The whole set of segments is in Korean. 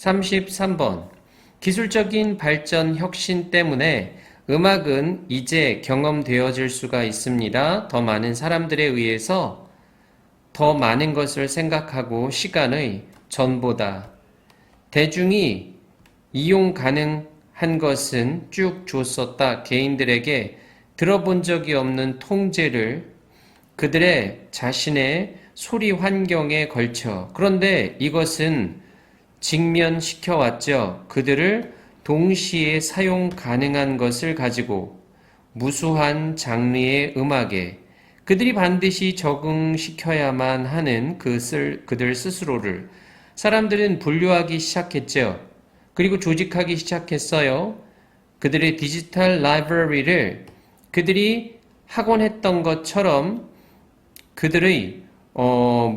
33번. 기술적인 발전 혁신 때문에 음악은 이제 경험되어질 수가 있습니다. 더 많은 사람들에 의해서 더 많은 것을 생각하고 시간의 전보다 대중이 이용 가능한 것은 쭉 줬었다. 개인들에게 들어본 적이 없는 통제를 그들의 자신의 소리 환경에 걸쳐. 그런데 이것은 직면시켜 왔죠. 그들을 동시에 사용 가능한 것을 가지고 무수한 장르의 음악에 그들이 반드시 적응시켜야만 하는 그들 스스로를 사람들은 분류하기 시작했죠. 그리고 조직하기 시작했어요. 그들의 디지털 라이브러리를 그들이 하곤 했던 것처럼 그들의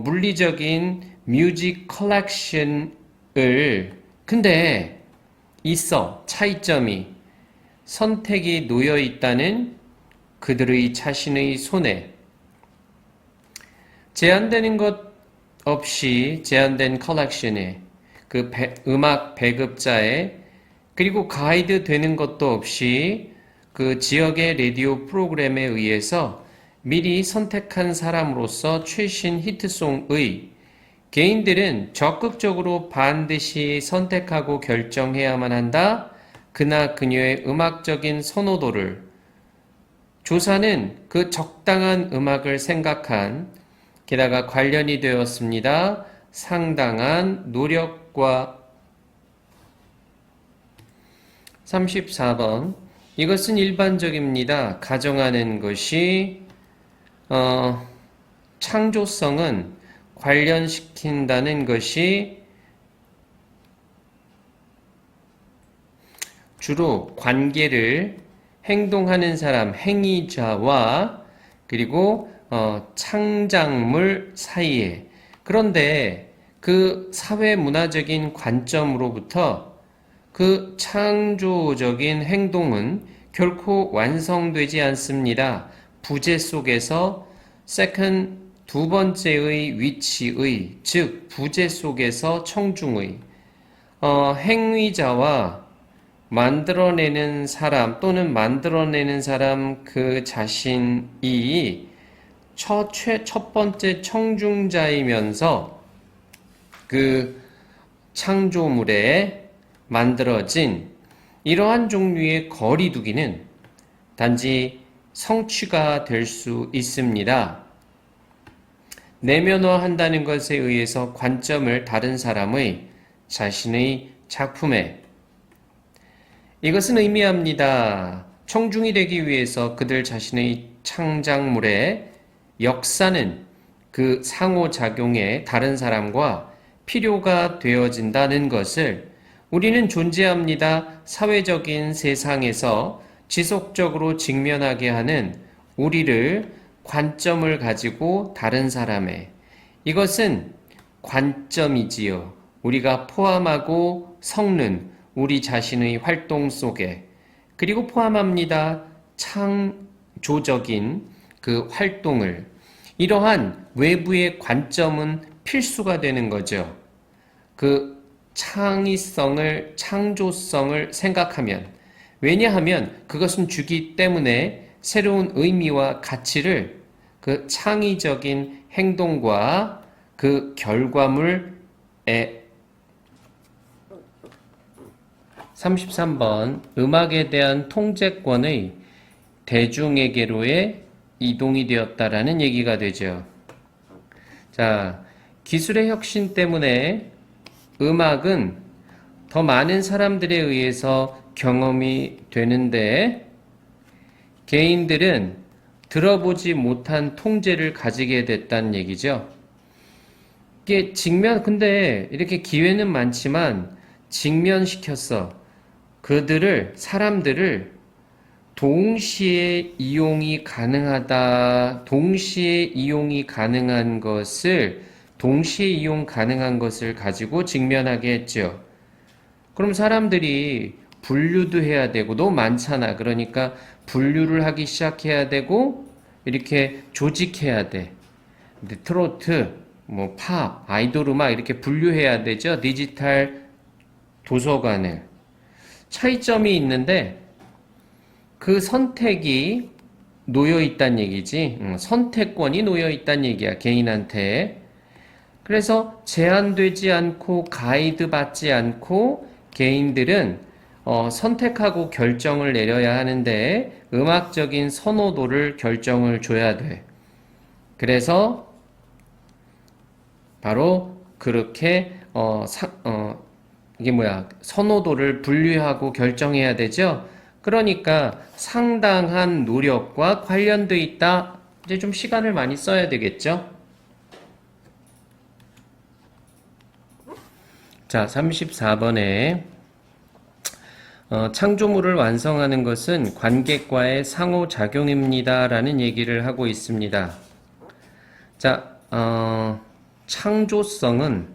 물리적인 뮤직 컬렉션을 근데 있어 차이점이 선택이 놓여 있다는 그들의 자신의 손에 제한되는 것 없이 제한된 컬렉션에 그 음악 배급자에 그리고 가이드 되는 것도 없이 그 지역의 라디오 프로그램에 의해서 미리 선택한 사람으로서 최신 히트송의 개인들은 적극적으로 반드시 선택하고 결정해야만 한다. 그나 그녀의 음악적인 선호도를 조사는 그 적당한 음악을 생각한 게다가 관련이 되었습니다. 상당한 노력과 34번 이것은 일반적입니다. 가정하는 것이 창조성은 관련시킨다는 것이 주로 관계를 행동하는 사람, 행위자와 그리고 창작물 사이에 그런데 그 사회 문화적인 관점으로부터 그 창조적인 행동은 결코 완성되지 않습니다. 부재 속에서 second 두 번째의 위치의 즉 부재 속에서 청중의 행위자와 만들어내는 사람 또는 만들어내는 사람 그 자신이 첫 번째 청중자이면서 그 창조물에 만들어진 이러한 종류의 거리두기는 단지 성취가 될 수 있습니다. 내면화한다는 것에 의해서 관점을 다른 사람의 자신의 작품에 이것은 의미합니다. 청중이 되기 위해서 그들 자신의 창작물의 역사는 그 상호작용에 다른 사람과 필요가 되어진다는 것을 우리는 존재합니다. 사회적인 세상에서 지속적으로 직면하게 하는 우리를 관점을 가지고 다른 사람의 이것은 관점이지요. 우리가 포함하고 섞는 우리 자신의 활동 속에 그리고 포함합니다. 창조적인 그 활동을 이러한 외부의 관점은 필수가 되는 거죠. 그 창의성을 창조성을 생각하면 왜냐하면 그것은 주기 때문에 새로운 의미와 가치를 그 창의적인 행동과 그 결과물에 33번 음악에 대한 통제권의 대중에게로의 이동이 되었다라는 얘기가 되죠. 자, 기술의 혁신 때문에 음악은 더 많은 사람들에 의해서 경험이 되는데 개인들은 들어보지 못한 통제를 가지게 됐다는 얘기죠. 이게 근데 이렇게 기회는 많지만 직면시켰어. 사람들을 동시에 이용이 가능한 것을 가지고 직면하게 했죠. 그럼 사람들이 분류도 해야 되고 너무 많잖아. 그러니까 분류를 하기 시작해야 되고 이렇게 조직해야 돼. 트로트, 팝, 아이돌 음악 이렇게 분류해야 되죠. 디지털 도서관을. 차이점이 있는데 그 선택이 놓여 있다는 얘기지. 선택권이 놓여 있다는 얘기야, 개인한테. 그래서 제한되지 않고 가이드 받지 않고 개인들은 선택하고 결정을 내려야 하는데 음악적인 선호도를 결정을 줘야 돼. 그래서 바로 그렇게 선호도를 분류하고 결정해야 되죠. 그러니까 상당한 노력과 관련돼 있다. 이제 좀 시간을 많이 써야 되겠죠. 자, 34번에 창조물을 완성하는 것은 관객과의 상호작용입니다. 라는 얘기를 하고 있습니다. 자, 창조성은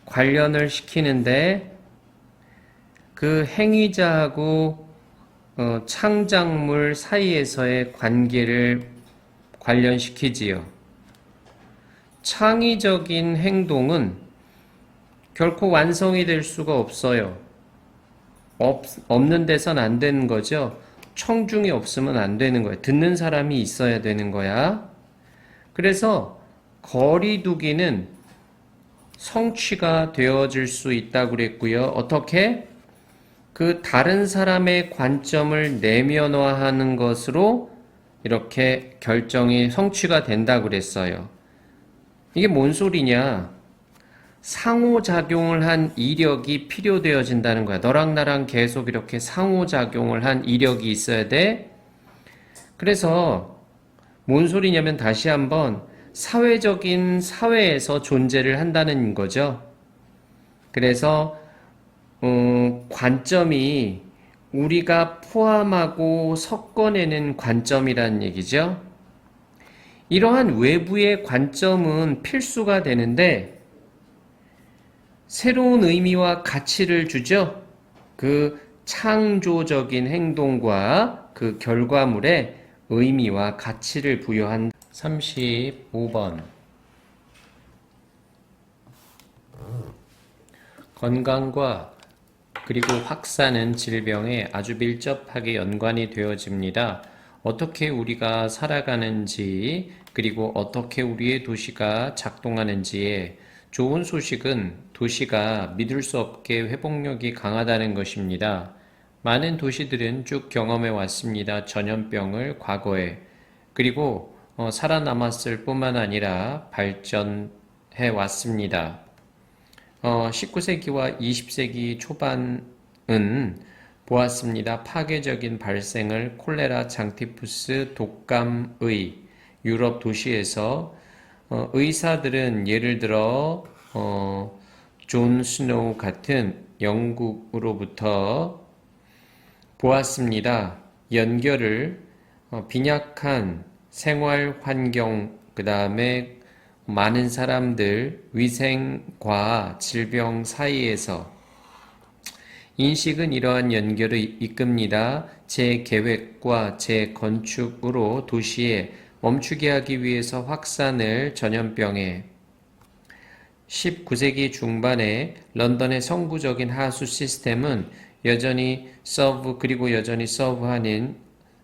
관련을 시키는데 그 행위자하고 창작물 사이에서의 관계를 관련시키지요. 창의적인 행동은 결코 완성이 될 수가 없어요. 없는 데선 안 되는 거죠. 청중이 없으면 안 되는 거야. 듣는 사람이 있어야 되는 거야. 그래서 거리두기는 성취가 되어질 수 있다고 그랬고요. 어떻게? 그 다른 사람의 관점을 내면화하는 것으로 이렇게 결정이 성취가 된다고 그랬어요. 이게 뭔 소리냐? 상호작용을 한 이력이 필요되어진다는 거야. 너랑 나랑 계속 이렇게 상호작용을 한 이력이 있어야 돼. 그래서 뭔 소리냐면 다시 한번 사회적인 사회에서 존재를 한다는 거죠. 그래서 관점이 우리가 포함하고 섞어내는 관점이라는 얘기죠. 이러한 외부의 관점은 필수가 되는데 새로운 의미와 가치를 주죠. 그 창조적인 행동과 그 결과물에 의미와 가치를 부여한 35번 건강과 그리고 확산은 질병에 아주 밀접하게 연관이 되어집니다. 어떻게 우리가 살아가는지 그리고 어떻게 우리의 도시가 작동하는지에 좋은 소식은 도시가 믿을 수 없게 회복력이 강하다는 것입니다. 많은 도시들은 쭉 경험해 왔습니다. 전염병을 과거에. 그리고 살아남았을 뿐만 아니라 발전해 왔습니다. 19세기와 20세기 초반은 보았습니다. 파괴적인 발생을 콜레라, 장티푸스, 독감의 유럽 도시에서 의사들은 예를 들어 존 스노우 같은 영국으로부터 보았습니다. 연결을 빈약한 생활 환경, 그 다음에 많은 사람들, 위생과 질병 사이에서 인식은 이러한 연결을 이끕니다. 재계획과 재건축으로 도시에 멈추게 하기 위해서 확산을 전염병에 19세기 중반에 런던의 성구적인 하수 시스템은 여전히 서브하는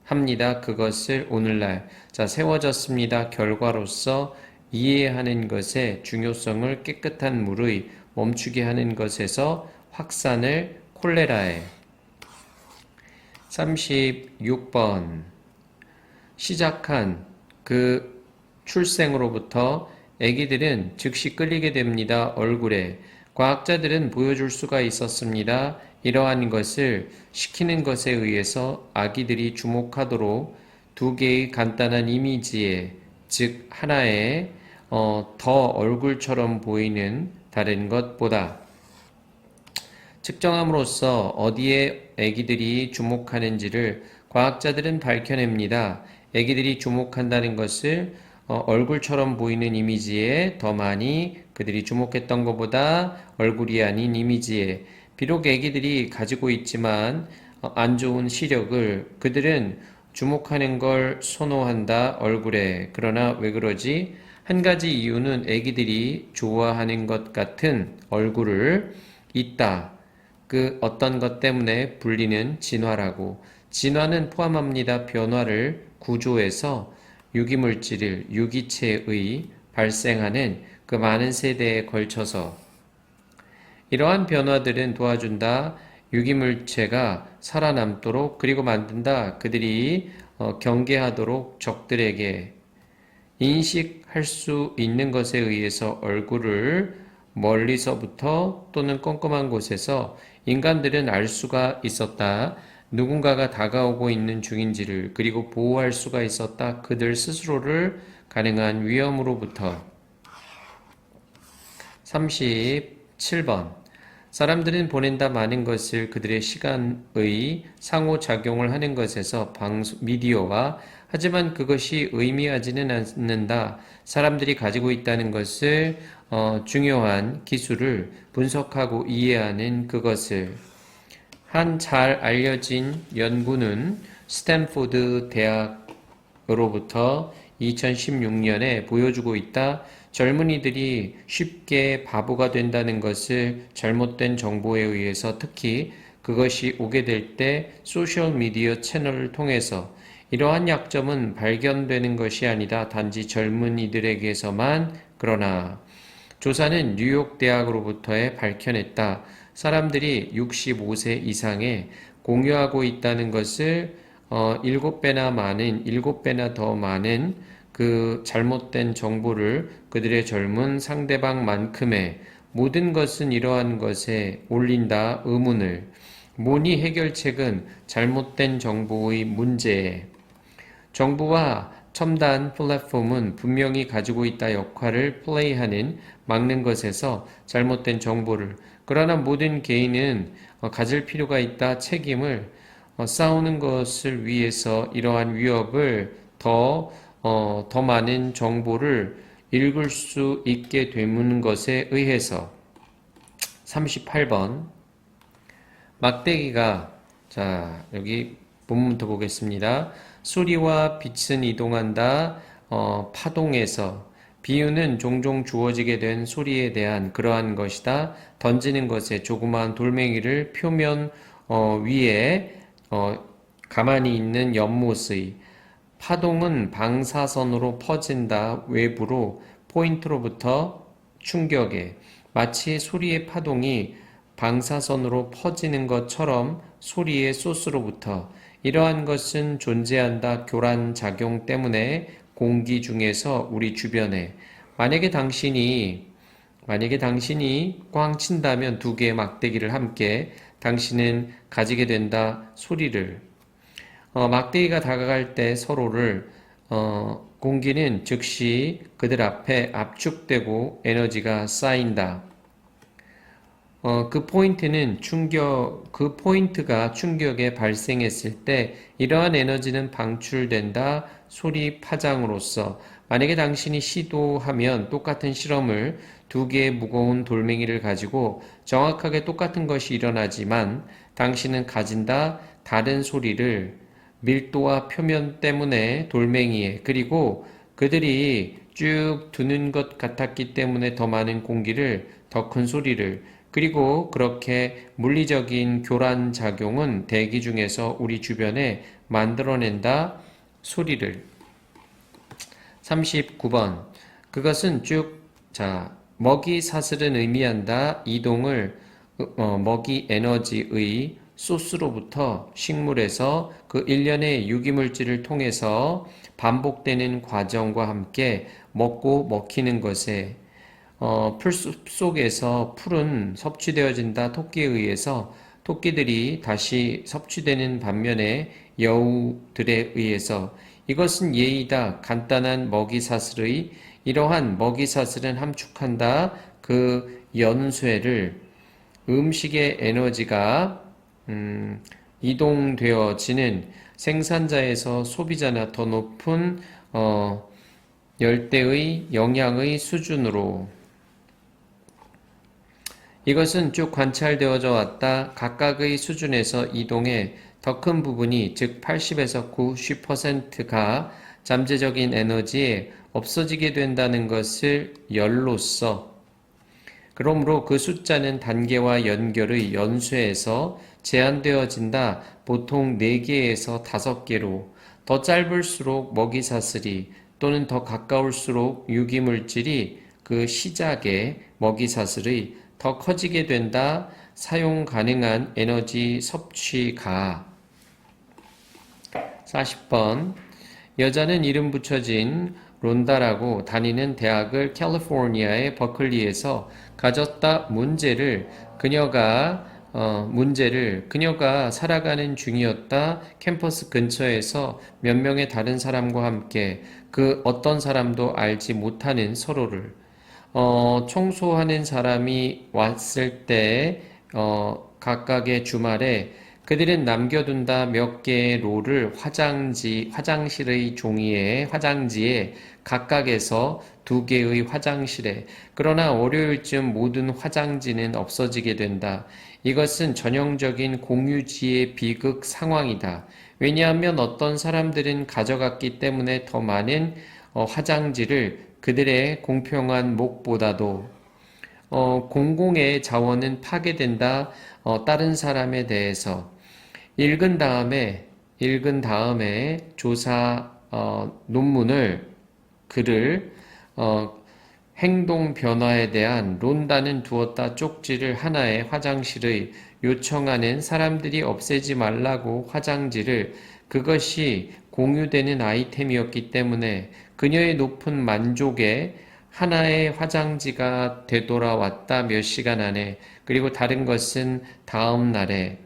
합니다. 그것을 오늘날 세워졌습니다. 결과로서 이해하는 것의 중요성을 깨끗한 물의 멈추게 하는 것에서 확산을 콜레라에 36번 시작한 그 출생으로부터 아기들은 즉시 끌리게 됩니다. 얼굴에. 과학자들은 보여줄 수가 있었습니다. 이러한 것을 시키는 것에 의해서 아기들이 주목하도록 두 개의 간단한 이미지에, 즉 하나에 더 얼굴처럼 보이는 다른 것보다 측정함으로써 어디에 아기들이 주목하는지를 과학자들은 밝혀냅니다. 아기들이 주목한다는 것을 얼굴처럼 보이는 이미지에 더 많이 그들이 주목했던 것보다 얼굴이 아닌 이미지에 비록 아기들이 가지고 있지만 안 좋은 시력을 그들은 주목하는 걸 선호한다 얼굴에. 그러나 왜 그러지? 한 가지 이유는 아기들이 좋아하는 것 같은 얼굴을 있다. 그 어떤 것 때문에 불리는 진화라고. 진화는 포함합니다. 변화를 구조에서 유기물질을 유기체의 발생하는 그 많은 세대에 걸쳐서 이러한 변화들은 도와준다. 유기물체가 살아남도록 그리고 만든다. 그들이 경계하도록 적들에게 인식할 수 있는 것에 의해서 얼굴을 멀리서부터 또는 꼼꼼한 곳에서 인간들은 알 수가 있었다. 누군가가 다가오고 있는 중인지를 그리고 보호할 수가 있었다. 그들 스스로를 가능한 위험으로부터. 37번. 사람들은 보낸다 많은 것을 그들의 시간의 상호작용을 하는 것에서 미디어와 하지만 그것이 의미하지는 않는다. 사람들이 가지고 있다는 것을 중요한 기술을 분석하고 이해하는 그것을 한 잘 알려진 연구는 스탠포드 대학으로부터 2016년에 보여주고 있다. 젊은이들이 쉽게 바보가 된다는 것을 잘못된 정보에 의해서 특히 그것이 오게 될 때 소셜미디어 채널을 통해서 이러한 약점은 발견되는 것이 아니다. 단지 젊은이들에게서만. 그러나 조사는 뉴욕 대학으로부터에 밝혀냈다. 사람들이 65세 이상에 공유하고 있다는 것을 7배나 더 많은 그 잘못된 정보를 그들의 젊은 상대방만큼의 모든 것은 이러한 것에 올린다. 의문을. 모니 해결책은 잘못된 정보의 문제에 정부와 첨단 플랫폼은 분명히 가지고 있다 역할을 플레이하는 막는 것에서 잘못된 정보를 그러나 모든 개인은 가질 필요가 있다 책임을 싸우는 것을 위해서 이러한 위협을 더 많은 정보를 읽을 수 있게 되는 것에 의해서 38번 막대기가 자 여기 본문부터 보겠습니다. 소리와 빛은 이동한다. 파동에서 비유는 종종 주어지게 된 소리에 대한 그러한 것이다. 던지는 것에 조그마한 돌멩이를 표면 위에 가만히 있는 연못의 파동은 방사선으로 퍼진다. 외부로 포인트로부터 충격에 마치 소리의 파동이 방사선으로 퍼지는 것처럼 소리의 소스로부터 이러한 것은 존재한다. 교란 작용 때문에 공기 중에서 우리 주변에 만약에 당신이 꽝 친다면 두 개의 막대기를 함께 당신은 가지게 된다. 소리를 막대기가 다가갈 때 서로를 공기는 즉시 그들 앞에 압축되고 에너지가 쌓인다. 그 포인트가 충격에 발생했을 때 이러한 에너지는 방출된다. 소리 파장으로서 만약에 당신이 시도하면 똑같은 실험을 두 개의 무거운 돌멩이를 가지고 정확하게 똑같은 것이 일어나지만 당신은 가진다. 다른 소리를 밀도와 표면 때문에 돌멩이에 그리고 그들이 쭉 두는 것 같았기 때문에 더 많은 공기를 더 큰 소리를 그리고 그렇게 물리적인 교란 작용은 대기 중에서 우리 주변에 만들어낸다. 소리를 39번 그것은 먹이 사슬은 의미한다. 이동을 먹이 에너지의 소스로부터 식물에서 그 일련의 유기물질을 통해서 반복되는 과정과 함께 먹고 먹히는 것에 풀 속에서 풀은 섭취되어진다. 토끼에 의해서 토끼들이 다시 섭취되는 반면에 여우들에 의해서 이것은 예의다. 간단한 먹이사슬의 이러한 먹이사슬은 함축한다. 그 연쇄를 음식의 에너지가 이동되어지는 생산자에서 소비자나 더 높은 열대의 영양의 수준으로 이것은 쭉 관찰되어져 왔다. 각각의 수준에서 이동해 더 큰 부분이 즉 80에서 90%가 잠재적인 에너지에 없어지게 된다는 것을 열로써 그러므로 그 숫자는 단계와 연결의 연수에서 제한되어진다. 보통 4개에서 5개로 더 짧을수록 먹이 사슬이 또는 더 가까울수록 유기물질이 그 시작의 먹이 사슬의 더 커지게 된다. 사용 가능한 에너지 섭취가 40번 여자는 이름 붙여진 론다라고 다니는 대학을 캘리포니아의 버클리에서 가졌다. 문제를 그녀가 살아가는 중이었다. 캠퍼스 근처에서 몇 명의 다른 사람과 함께 그 어떤 사람도 알지 못하는 서로를 청소하는 사람이 왔을 때 각각의 주말에 그들은 남겨둔다. 몇 개의 롤을 화장실의 화장지에 각각에서 2개의 화장실에. 그러나 월요일쯤 모든 화장지는 없어지게 된다. 이것은 전형적인 공유지의 비극 상황이다. 왜냐하면 어떤 사람들은 가져갔기 때문에 더 많은 화장지를 그들의 공평한 목보다도 공공의 자원은 파괴된다. 다른 사람에 대해서 읽은 다음에 조사 글을 행동 변화에 대한 론다는 두었다. 쪽지를 하나의 화장실의 요청하는 사람들이 없애지 말라고 화장지를 그것이 공유되는 아이템이었기 때문에 그녀의 높은 만족에 하나의 화장지가 되돌아왔다. 몇 시간 안에. 그리고 다른 것은 다음 날에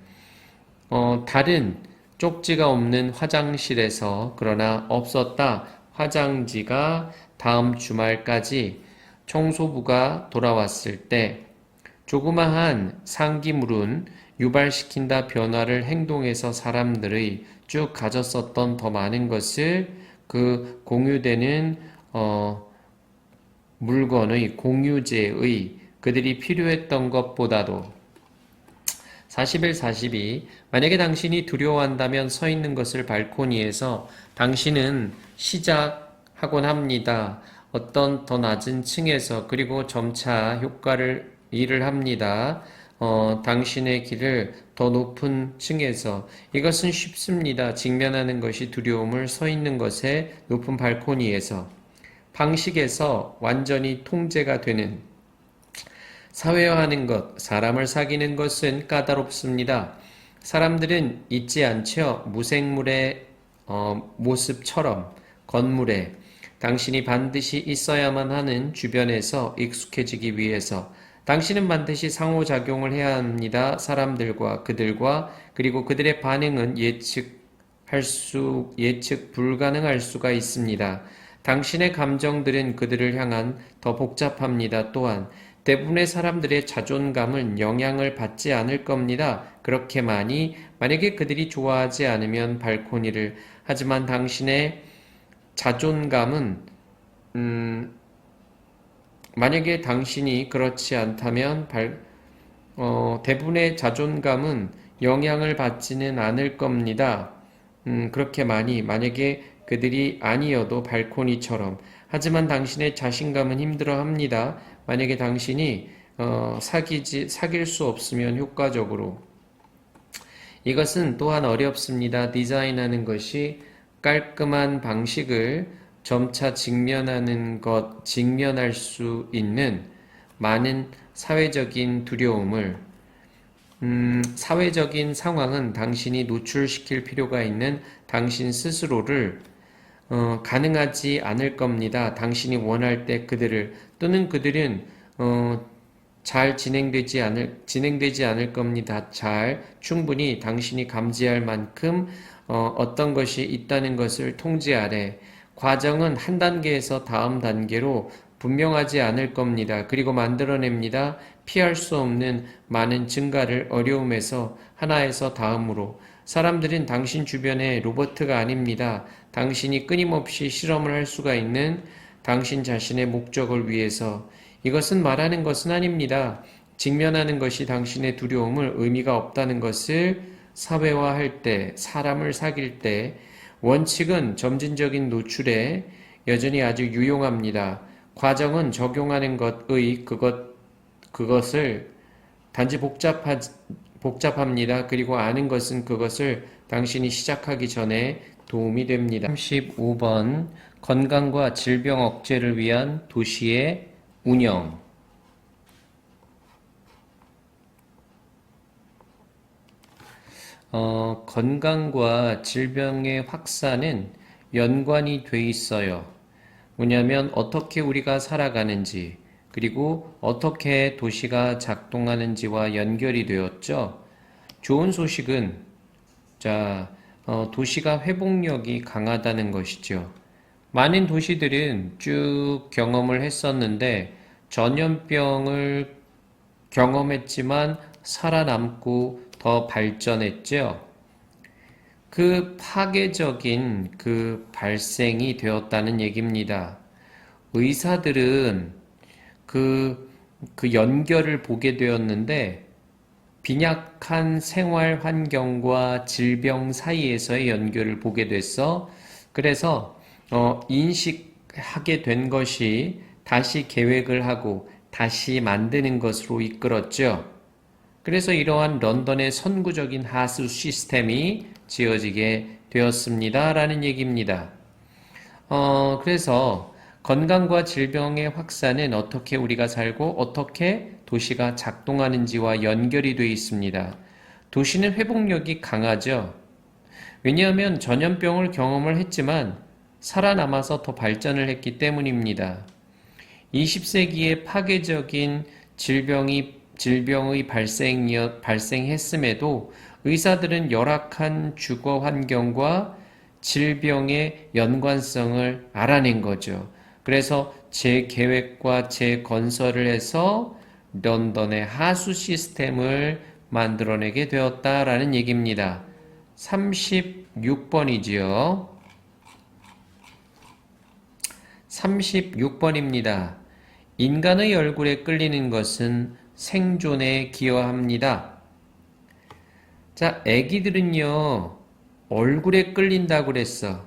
다른 쪽지가 없는 화장실에서 그러나 없었다. 화장지가 다음 주말까지 청소부가 돌아왔을 때 조그마한 상기물은 유발시킨다. 변화를 행동에서 사람들의 쭉 가졌었던 더 많은 것을 그 공유되는 물건의 공유제의 그들이 필요했던 것보다도 41, 42. 만약에 당신이 두려워한다면 서 있는 것을 발코니에서 당신은 시작하곤 합니다. 어떤 더 낮은 층에서 그리고 점차 일을 합니다. 당신의 길을 더 높은 층에서 이것은 쉽습니다. 직면하는 것이 두려움을 서 있는 것에 높은 발코니에서 방식에서 완전히 통제가 되는 사회화하는 것, 사람을 사귀는 것은 까다롭습니다. 사람들은 잊지 않죠. 무생물의 모습처럼 건물에 당신이 반드시 있어야만 하는 주변에서 익숙해지기 위해서 당신은 반드시 상호작용을 해야 합니다. 사람들과 그들과 그리고 그들의 반응은 예측 불가능할 수가 있습니다. 당신의 감정들은 그들을 향한 더 복잡합니다. 또한 대부분의 사람들의 자존감은 영향을 받지 않을 겁니다. 그렇게 많이 만약에 그들이 좋아하지 않으면 발코니를 하지만 당신의 자존감은 만약에 당신이 그렇지 않다면 대부분의 자존감은 영향을 받지는 않을 겁니다. 그렇게 많이 만약에 그들이 아니어도 발코니처럼 하지만 당신의 자신감은 힘들어합니다. 만약에 당신이 사귈 수 없으면 효과적으로 이것은 또한 어렵습니다. 디자인하는 것이 깔끔한 방식을 점차 직면할 수 있는 많은 사회적인 두려움을 사회적인 상황은 당신이 노출시킬 필요가 있는 당신 스스로를 가능하지 않을 겁니다. 당신이 원할 때 또는 그들은 잘 진행되지 않을 겁니다. 충분히 당신이 감지할 만큼 어떤 것이 있다는 것을 통제 아래 과정은 한 단계에서 다음 단계로 분명하지 않을 겁니다. 그리고 만들어냅니다. 피할 수 없는 많은 증가를 어려움에서 하나에서 다음으로 사람들은 당신 주변의 로버트가 아닙니다. 당신이 끊임없이 실험을 할 수가 있는 당신 자신의 목적을 위해서 이것은 말하는 것은 아닙니다. 직면하는 것이 당신의 두려움을 의미가 없다는 것을 사회화할 때, 사람을 사귈 때 원칙은 점진적인 노출에 여전히 아주 유용합니다. 과정은 적용하는 것의 그것을 단지 복잡합니다. 그리고 아는 것은 그것을 당신이 시작하기 전에 도움이 됩니다. 35번 건강과 질병 억제를 위한 도시의 운영. 건강과 질병의 확산은 연관이 돼 있어요. 뭐냐면 어떻게 우리가 살아가는지, 그리고 어떻게 도시가 작동하는지와 연결이 되었죠. 좋은 소식은 도시가 회복력이 강하다는 것이죠. 많은 도시들은 쭉 경험을 했었는데 전염병을 경험했지만 살아남고 더 발전했죠. 그 파괴적인 그 발생이 되었다는 얘기입니다. 의사들은 그 연결을 보게 되었는데 빈약한 생활 환경과 질병 사이에서의 연결을 보게 됐어. 그래서 인식하게 된 것이 다시 계획을 하고 다시 만드는 것으로 이끌었죠. 그래서 이러한 런던의 선구적인 하수 시스템이 지어지게 되었습니다. 라는 얘기입니다. 그래서 건강과 질병의 확산은 어떻게 우리가 살고 어떻게 도시가 작동하는지와 연결이 되어 있습니다. 도시는 회복력이 강하죠. 왜냐하면 전염병을 경험을 했지만 살아남아서 더 발전을 했기 때문입니다. 20세기에 파괴적인 질병의 발생했음에도 의사들은 열악한 주거 환경과 질병의 연관성을 알아낸 거죠. 그래서 재계획과 재건설을 해서 런던의 하수 시스템을 만들어내게 되었다라는 얘기입니다. 36번이지요. 36번입니다. 인간의 얼굴에 끌리는 것은 생존에 기여합니다. 자, 애기들은요, 얼굴에 끌린다고 그랬어.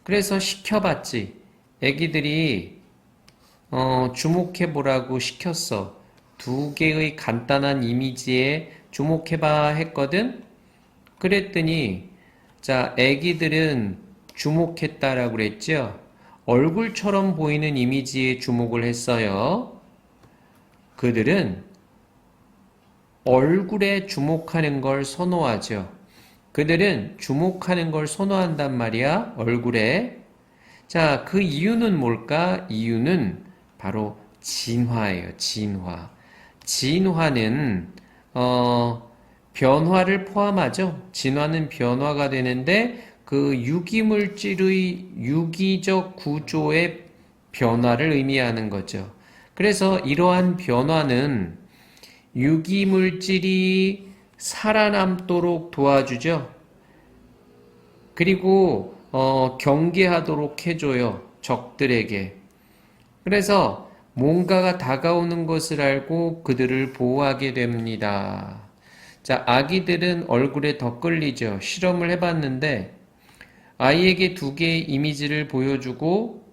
그래서 시켜봤지. 애기들이, 주목해보라고 시켰어. 두 개의 간단한 이미지에 주목해봐 했거든? 그랬더니, 자, 애기들은 주목했다라고 그랬죠? 얼굴처럼 보이는 이미지에 주목을 했어요. 그들은 얼굴에 주목하는 걸 선호하죠. 그들은 주목하는 걸 선호한단 말이야, 얼굴에. 자, 그 이유는 뭘까? 이유는 바로 진화예요, 진화. 진화는, 변화를 포함하죠. 진화는 변화가 되는데, 그 유기물질의 유기적 구조의 변화를 의미하는 거죠. 그래서 이러한 변화는 유기물질이 살아남도록 도와주죠. 그리고 경계하도록 해줘요. 적들에게. 그래서 뭔가가 다가오는 것을 알고 그들을 보호하게 됩니다. 자, 아기들은 얼굴에 더 끌리죠. 실험을 해봤는데 아이에게 두 개의 이미지를 보여주고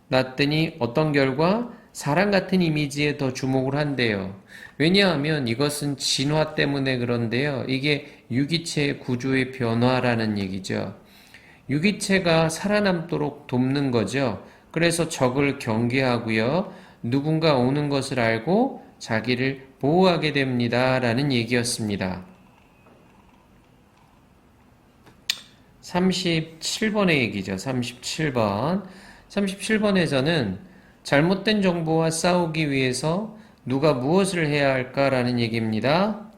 놨더니 어떤 결과? 사람 같은 이미지에 더 주목을 한대요. 왜냐하면 이것은 진화 때문에 그런데요. 이게 유기체의 구조의 변화라는 얘기죠. 유기체가 살아남도록 돕는 거죠. 그래서 적을 경계하고요. 누군가 오는 것을 알고 자기를 보호하게 됩니다. 라는 얘기였습니다. 37번의 얘기죠. 37번. 37번에서는 잘못된 정보와 싸우기 위해서 누가 무엇을 해야 할까라는 얘기입니다.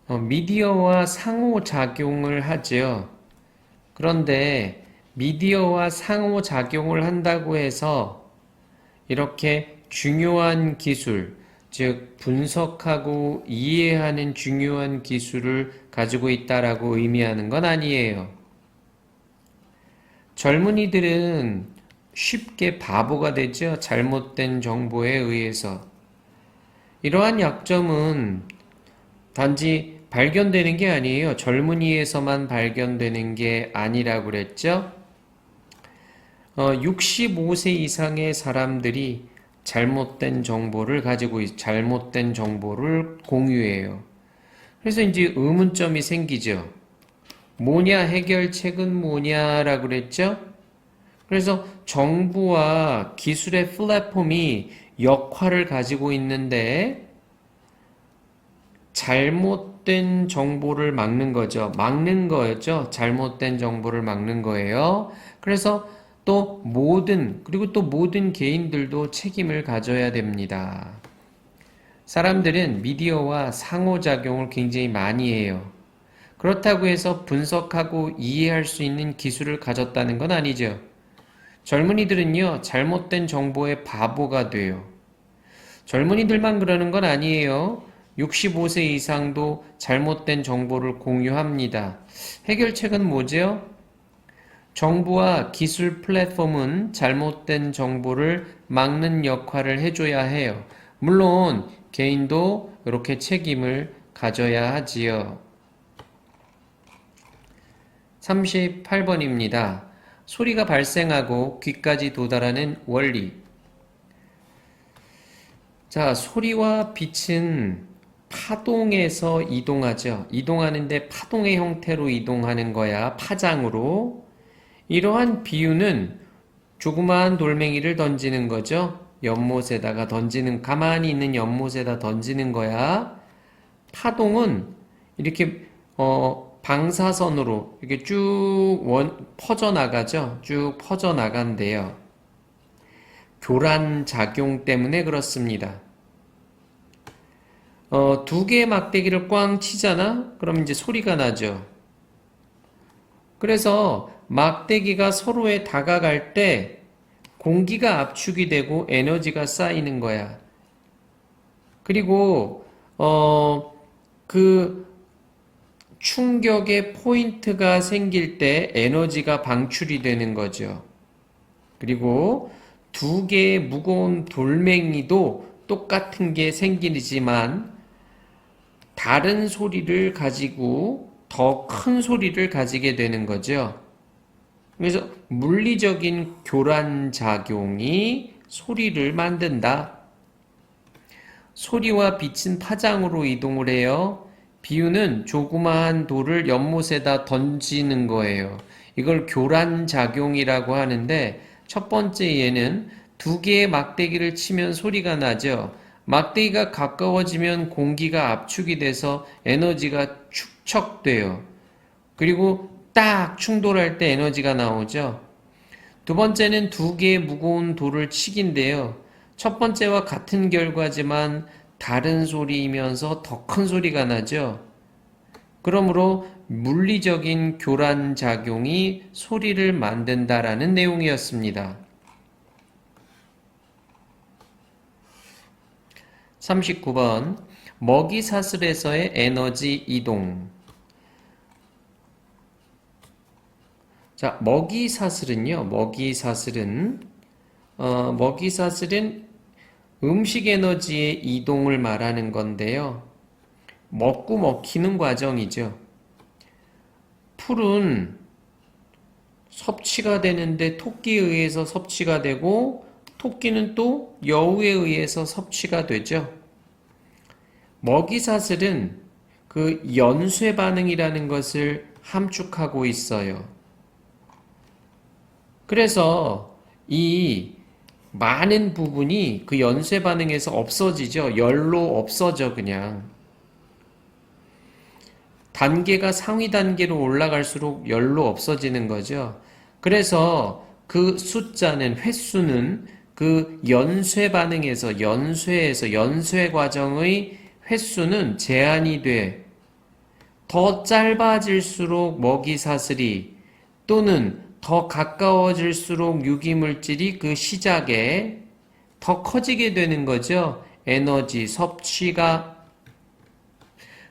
미디어와 상호작용을 하죠. 그런데 미디어와 상호작용을 한다고 해서 이렇게 중요한 기술, 즉 분석하고 이해하는 중요한 기술을 가지고 있다라고 의미하는 건 아니에요. 젊은이들은 쉽게 바보가 되죠. 잘못된 정보에 의해서. 이러한 약점은 단지 발견되는 게 아니에요. 젊은이에서만 발견되는 게 아니라고 그랬죠. 65세 이상의 사람들이 잘못된 정보를 잘못된 정보를 공유해요. 그래서 이제 의문점이 생기죠. 뭐냐, 해결책은 뭐냐라고 그랬죠? 그래서 정부와 기술의 플랫폼이 역할을 가지고 있는데 잘못된 정보를 막는 거죠. 막는 거였죠. 잘못된 정보를 막는 거예요. 그래서 그리고 또 모든 개인들도 책임을 가져야 됩니다. 사람들은 미디어와 상호작용을 굉장히 많이 해요. 그렇다고 해서 분석하고 이해할 수 있는 기술을 가졌다는 건 아니죠. 젊은이들은요, 잘못된 정보의 바보가 돼요. 젊은이들만 그러는 건 아니에요. 65세 이상도 잘못된 정보를 공유합니다. 해결책은 뭐죠? 정부와 기술 플랫폼은 잘못된 정보를 막는 역할을 해줘야 해요. 물론 개인도 이렇게 책임을 가져야 하지요. 38번입니다. 소리가 발생하고 귀까지 도달하는 원리. 자, 소리와 빛은 파동에서 이동하죠. 이동하는데 파동의 형태로 이동하는 거야. 파장으로. 이러한 비유는 조그마한 돌멩이를 던지는 거죠. 연못에다가 가만히 있는 연못에다 던지는 거야. 파동은 이렇게, 방사선으로 이렇게 퍼져나가죠. 쭉 퍼져나간대요. 교란 작용 때문에 그렇습니다. 두 개의 막대기를 꽝 치잖아? 그럼 이제 소리가 나죠. 그래서 막대기가 서로에 다가갈 때 공기가 압축이 되고 에너지가 쌓이는 거야. 그리고 그 충격의 포인트가 생길 때 에너지가 방출이 되는 거죠. 그리고 두 개의 무거운 돌멩이도 똑같은 게 생기지만 다른 소리를 가지고 더 큰 소리를 가지게 되는 거죠. 그래서 물리적인 교란 작용이 소리를 만든다. 소리와 빛은 파장으로 이동을 해요. 비유는 조그마한 돌을 연못에다 던지는 거예요. 이걸 교란 작용이라고 하는데 첫 번째 예는 두 개의 막대기를 치면 소리가 나죠. 막대기가 가까워지면 공기가 압축이 돼서 에너지가 축적돼요. 그리고 딱 충돌할 때 에너지가 나오죠. 두 번째는 두 개의 무거운 돌을 치기인데요. 첫 번째와 같은 결과지만 다른 소리이면서 더 큰 소리가 나죠. 그러므로 물리적인 교란 작용이 소리를 만든다라는 내용이었습니다. 39번 먹이사슬에서의 에너지 이동. 자, 먹이사슬은 음식 에너지의 이동을 말하는 건데요. 먹고 먹히는 과정이죠. 풀은 섭취가 되는데 토끼에 의해서 섭취가 되고 토끼는 또 여우에 의해서 섭취가 되죠. 먹이사슬은 그 연쇄 반응이라는 것을 함축하고 있어요. 그래서 이 많은 부분이 그 연쇄 반응에서 없어지죠. 열로 없어져 그냥. 단계가 상위 단계로 올라갈수록 열로 없어지는 거죠. 그래서 그 횟수는 그 연쇄 반응에서 연쇄 과정의 횟수는 제한이 돼. 더 짧아질수록 먹이사슬이 또는 더 가까워질수록 유기물질이 그 시작에 더 커지게 되는 거죠. 에너지 섭취가.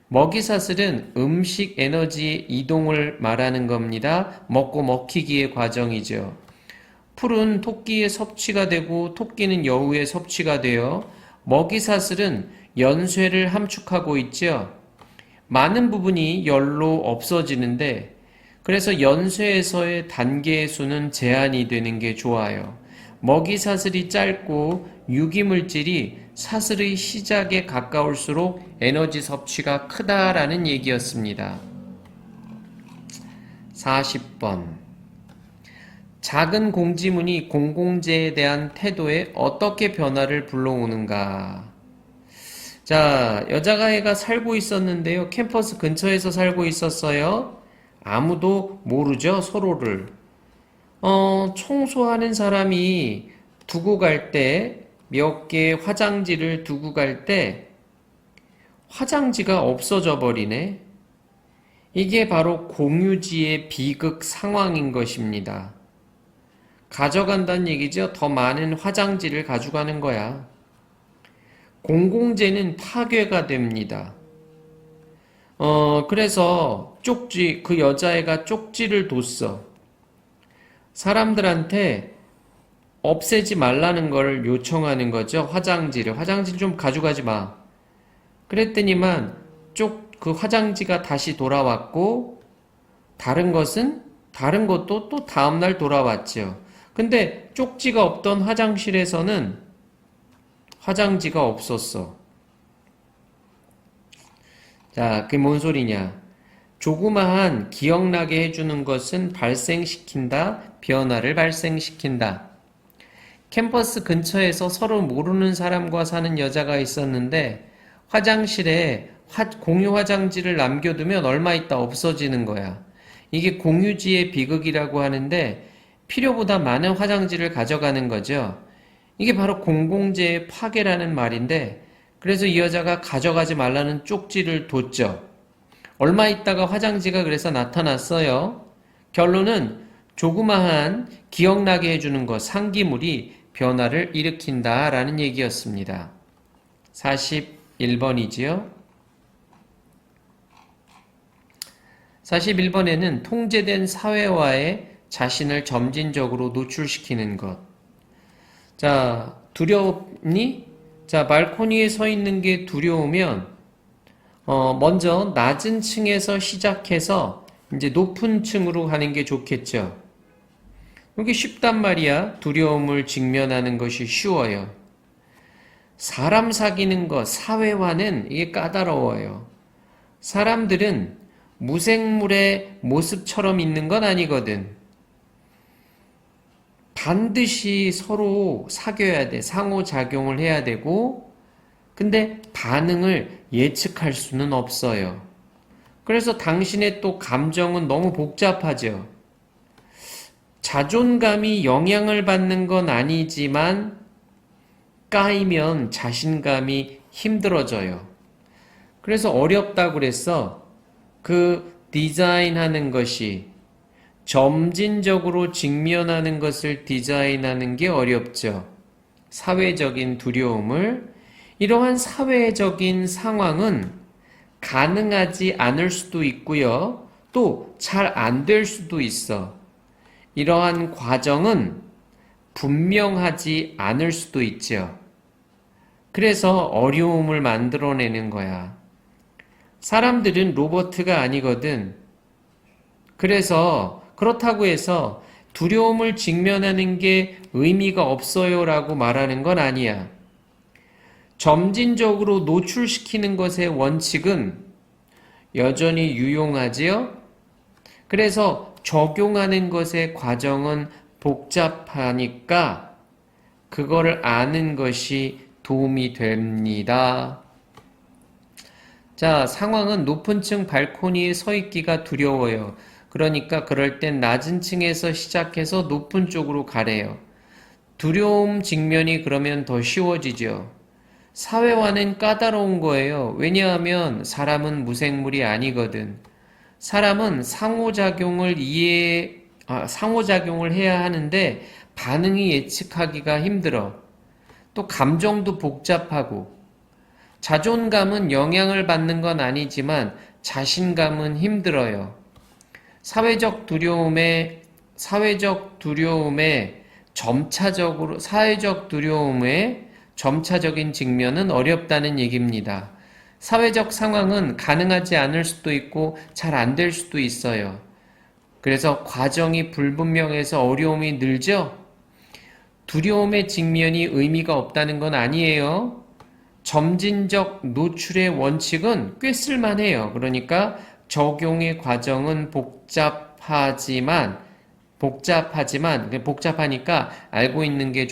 먹이사슬은 음식 에너지의 이동을 말하는 겁니다. 먹고 먹히기의 과정이죠. 풀은 토끼의 섭취가 되고 토끼는 여우의 섭취가 돼요. 먹이사슬은 연쇄를 함축하고 있죠. 많은 부분이 열로 없어지는데 그래서 연쇄에서의 단계의 수는 제한이 되는 게 좋아요. 먹이 사슬이 짧고 유기물질이 사슬의 시작에 가까울수록 에너지 섭취가 크다라는 얘기였습니다. 40번. 작은 공지문이 공공재에 대한 태도에 어떻게 변화를 불러오는가? 자, 여자아이가 살고 있었는데요. 캠퍼스 근처에서 살고 있었어요. 아무도 모르죠, 서로를. 청소하는 사람이 두고 갈 때, 몇 개의 화장지를 두고 갈 때, 화장지가 없어져 버리네. 이게 바로 공유지의 비극 상황인 것입니다. 가져간다는 얘기죠. 더 많은 화장지를 가져가는 거야. 공공재는 파괴가 됩니다. 그래서 그 여자애가 쪽지를 뒀어. 사람들한테 없애지 말라는 걸 요청하는 거죠. 화장지를 좀 가져가지 마. 그랬더니만 그 화장지가 다시 돌아왔고, 다른 것도 또 다음날 돌아왔죠. 근데 쪽지가 없던 화장실에서는 화장지가 없었어. 자, 그게 뭔 소리냐? 조그마한 기억나게 해주는 것은 발생시킨다, 변화를 발생시킨다. 캠퍼스 근처에서 서로 모르는 사람과 사는 여자가 있었는데 화장실에 공유 화장지를 남겨두면 얼마 있다 없어지는 거야. 이게 공유지의 비극이라고 하는데 필요보다 많은 화장지를 가져가는 거죠. 이게 바로 공공재의 파괴라는 말인데 그래서 이 여자가 가져가지 말라는 쪽지를 뒀죠. 얼마 있다가 화장지가 그래서 나타났어요. 결론은 조그마한 기억나게 해주는 것, 상기물이 변화를 일으킨다라는 얘기였습니다. 41번이지요. 41번에는 통제된 사회화에 자신을 점진적으로 노출시키는 것. 자, 두렵니? 자, 발코니에 서 있는 게 두려우면, 먼저 낮은 층에서 시작해서 이제 높은 층으로 가는 게 좋겠죠. 이게 쉽단 말이야. 두려움을 직면하는 것이 쉬워요. 사람 사귀는 것, 사회화는 이게 까다로워요. 사람들은 무생물의 모습처럼 있는 건 아니거든. 반드시 서로 사귀어야 돼. 상호작용을 해야 되고, 근데 반응을 예측할 수는 없어요. 그래서 당신의 또 감정은 너무 복잡하죠. 자존감이 영향을 받는 건 아니지만, 까이면 자신감이 힘들어져요. 그래서 어렵다고 그랬어. 그 디자인하는 것이 점진적으로 직면하는 것을 디자인하는 게 어렵죠. 사회적인 두려움을. 이러한 사회적인 상황은 가능하지 않을 수도 있고요. 또 잘 안 될 수도 있어. 이러한 과정은 분명하지 않을 수도 있죠. 그래서 어려움을 만들어내는 거야. 사람들은 로봇가 아니거든. 그래서 그렇다고 해서 두려움을 직면하는 게 의미가 없어요 라고 말하는 건 아니야. 점진적으로 노출시키는 것의 원칙은 여전히 유용하지요? 그래서 적용하는 것의 과정은 복잡하니까 그거를 아는 것이 도움이 됩니다. 자, 상황은 높은 층 발코니에 서 있기가 두려워요. 그러니까 그럴 땐 낮은 층에서 시작해서 높은 쪽으로 가래요. 두려움 직면이 그러면 더 쉬워지죠. 사회화는 까다로운 거예요. 왜냐하면 사람은 무생물이 아니거든. 사람은 상호작용을 해야 하는데 반응이 예측하기가 힘들어. 또 감정도 복잡하고. 자존감은 영향을 받는 건 아니지만 자신감은 힘들어요. 사회적 두려움의 점차적인 직면은 어렵다는 얘기입니다. 사회적 상황은 가능하지 않을 수도 있고 잘 안 될 수도 있어요. 그래서 과정이 불분명해서 어려움이 늘죠? 두려움의 직면이 의미가 없다는 건 아니에요. 점진적 노출의 원칙은 꽤 쓸만해요. 그러니까 적용의 과정은 복잡하지만 복잡하니까 알고 있는 게 좀